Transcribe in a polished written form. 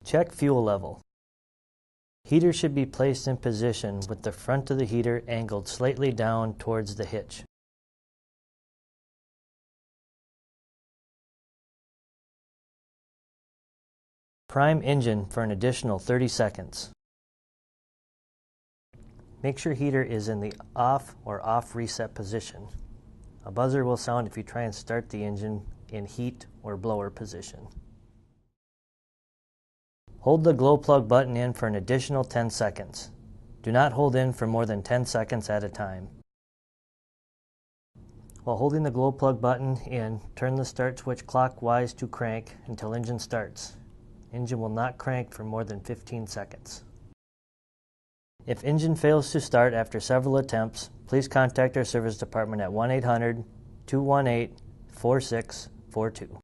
Check fuel level. Heater should be placed in position with the front of the heater angled slightly down towards the hitch. Prime engine for an additional 30 seconds. Make sure heater is in the off or off reset position. A buzzer will sound if you try and start the engine in heat or blower position. Hold the glow plug button in for an additional 10 seconds. Do not hold in for more than 10 seconds at a time. While holding the glow plug button in, turn the start switch clockwise to crank until engine starts. Engine will not crank for more than 15 seconds. If engine fails to start after several attempts, please contact our service department at 1-800-218-4642.